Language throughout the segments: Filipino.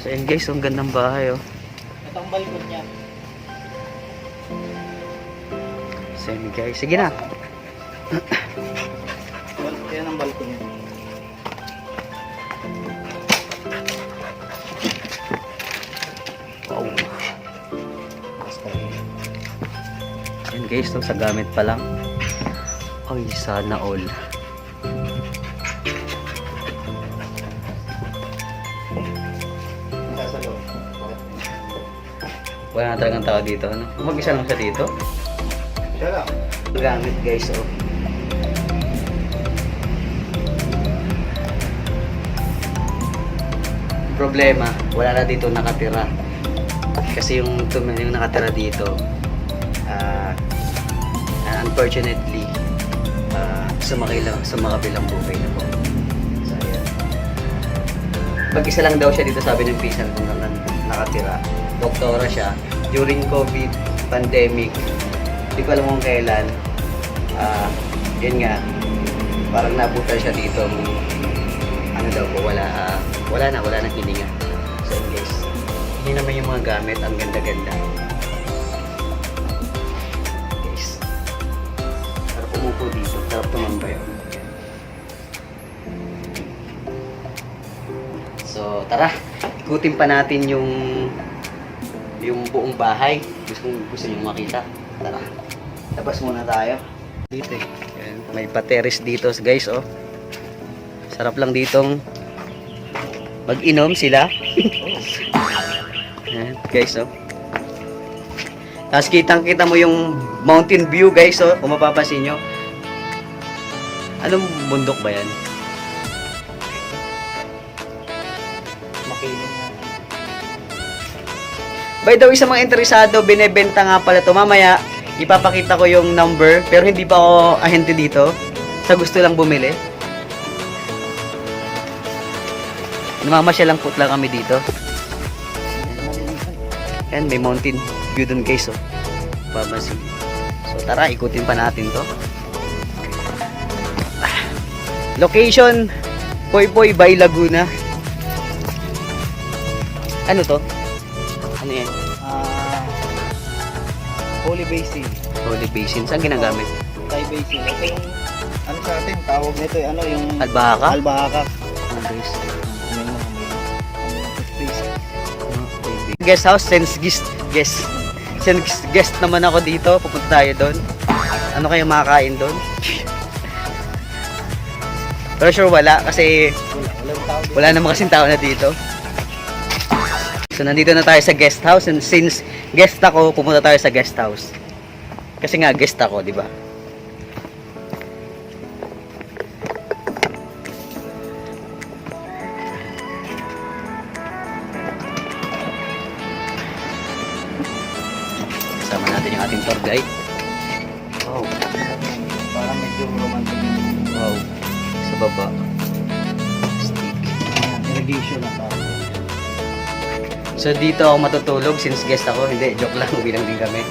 So yun guys, ang gandang bahay oh. Ito ang balkon niya. So yun guys, sige na. Yan ang balkon niya. Wow. Yan guys, so, sa gamit pa lang. Ay, sana all. Wala na talagang tao dito, ano? Mag-isa lang siya dito. Siya lang. Gamit guys, oh. Problema, wala na dito nakatira. Kasi yung nakatira dito, unfortunately, sumakabilang buhay na po. So, ayan. Mag-isa lang daw siya dito, sabi ng pinsan kung nakatira. Doktora siya. During COVID pandemic, hindi ko alam kung kailan, yun nga, parang nabuta siya dito. Ano daw po, wala na hininga. So guys, yun naman yung mga gamit, ang ganda-ganda. Guys, sarap umupo dito, sarap tumambay. So tara, ikutin pa natin yung buong bahay. Gusto nyo makita. Tara, labas muna tayo. Dito eh. Ayan, may pateres dito guys oh. Sarap lang ditong mag-inom sila. Ayan, guys oh. Tapos kitang-kita mo yung mountain view guys oh, kung mapapansin nyo. Anong bundok ba yan? Makiling na. By the way, sa mga interesado, binebenta nga pala to. Mamaya, ipapakita ko yung number. Pero hindi pa ako ahente dito. Sa gusto lang bumili. Namamasyal lang po lang kami dito. Yan, may mountain view dun guys. Oh. Papansin. So tara, ikutin pa natin to. Location, Poy Poy by Laguna. Ano to? Ano yan? Holy Basin. Holy Basin. Saan ginagamit? Thai Basin. Ito yung, ano sa atin, tawag nito, ano yung... Albahaka? Albahaka. Oh, guys. Basin. Guest house, since guest naman ako dito, pupunta tayo doon. Ano kayo makakain doon? Pero sure wala kasi wala namang kasing tao na dito. So nandito na tayo sa guest house, and since guest ako, pupunta tayo sa guest house. Kasi nga guest ako, di ba? Kasama natin yung ating tour guide. Wow. Parang medyo romantic. Wow. Sa baba. Stick. Irrigation na parang. So dito ako matutulog since guest ako. Hindi, joke lang. Bilang din kami.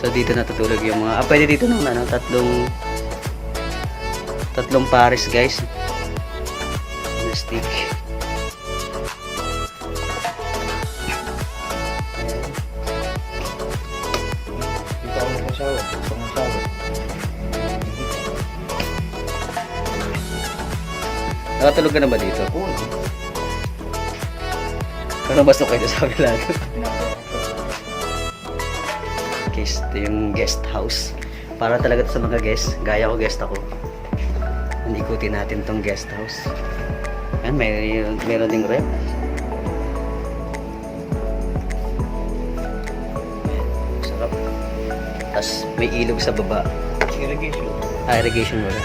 So dito natutulog yung mga... pwede dito ng ano, tatlong pares guys. Na stick. Nakatulog ka na ba dito? Oo. Ano ba kayo sa kabila? Guys, ito yung guest house. Para talaga sa mga guest. Gaya ko guest ako. Ikutin natin tong guest house. Ayan, meron ding rep. Sarap. Tapos may ilog sa baba. Irrigation. Irrigation wala.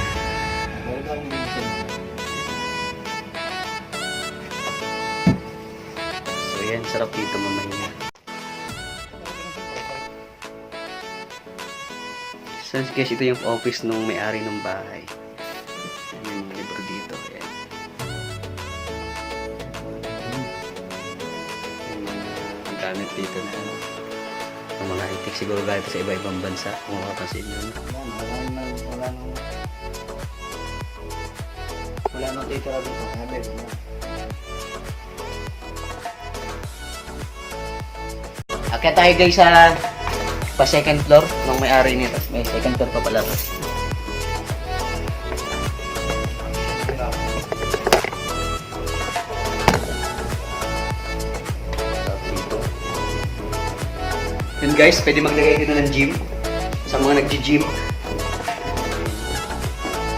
So yan, sarap dito mamahinga. So guys, ito yung office nung may-ari ng bahay. Ayan yung libro dito. Ayan. Yung gamit dito na mga itik siguro galing sa iba-ibang bansa kung makapansin nyo. No? Wala nang titira dito. Sabi, Akyat tayo guys sa pa second floor ng may-ari nito. May second floor pa pala to. Yun guys, pwede maglagay dito ng gym. Sa mga nag-gym.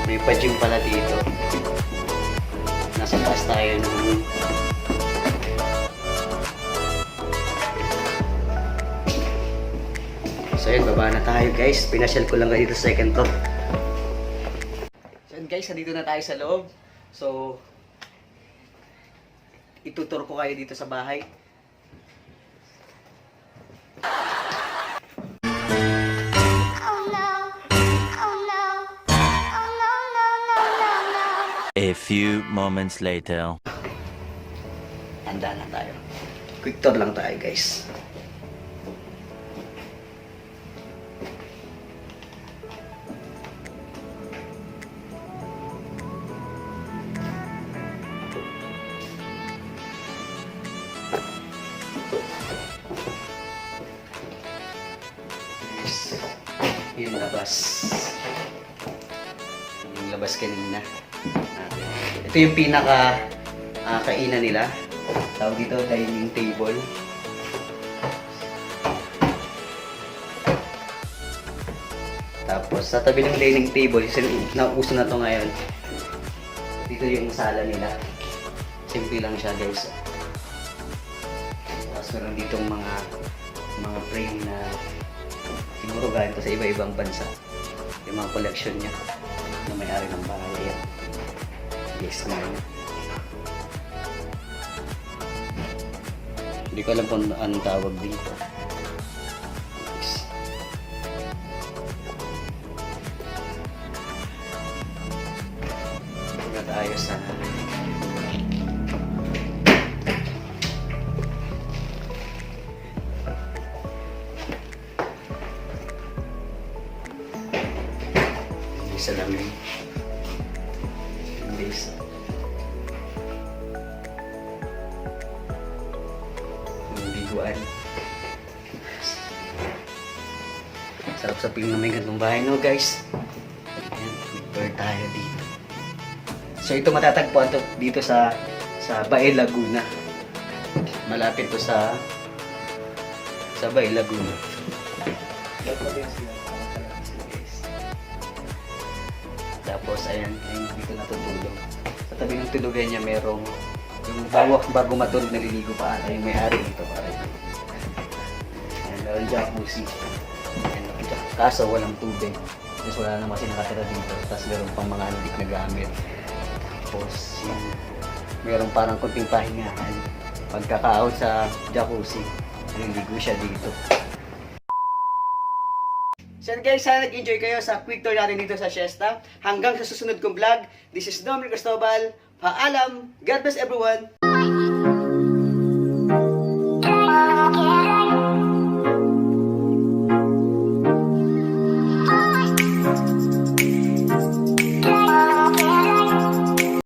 May pa-gym pala dito. Nasa taas tayo ng So yun, baba na tayo guys. Pinasyal ko lang kayo dito sa second floor. So yun guys, nandito na tayo sa loob. So, itutur ko kayo dito sa bahay. A few moments later. Handa na tayo. Quick tour lang tayo guys. Yung labas. Yung labas kanina. Ito yung pinaka kainan nila. Tawag dito dining table. Tapos sa tabi ng dining table, nauso na to ngayon. Dito yung sala nila. Simple lang siya guys. Tapos meron ditong mga frame na siguro galing to sa iba-ibang bansa. Yung mga collection niya na may-ari ng bahay. Yan. Yes, ngayon. Hindi ko alam kung anong tawag dito. Yes. Punta tayo sa isa lang yun. Base. Yung biguan. Sarap sa piling na may gantong bahay, no guys? Ayan, mag-tour tayo dito. So ito matatagpuan to dito sa Bae Laguna. Malapit to sa Bae Laguna. Tapos ayan, dito natutulog. Sa tabi ng tulugan niya merong yung bago matulog naliligo pa ata yung may-ari dito para ito. Ayan, meron jacuzzi. Ayan, kaso walang tubig. Tapos wala naman kasi nakatira dito. Tapos meron pang mga antik na gamit. Tapos yan, meron parang kunting pahingahan. Pagkaka-out sa jacuzzi, naliligo siya dito. So guys, sana nag-enjoy kayo sa quick tour natin dito sa Siesta. Hanggang sa susunod kong vlog, this is Dominic Cristobal. Paalam! God bless everyone!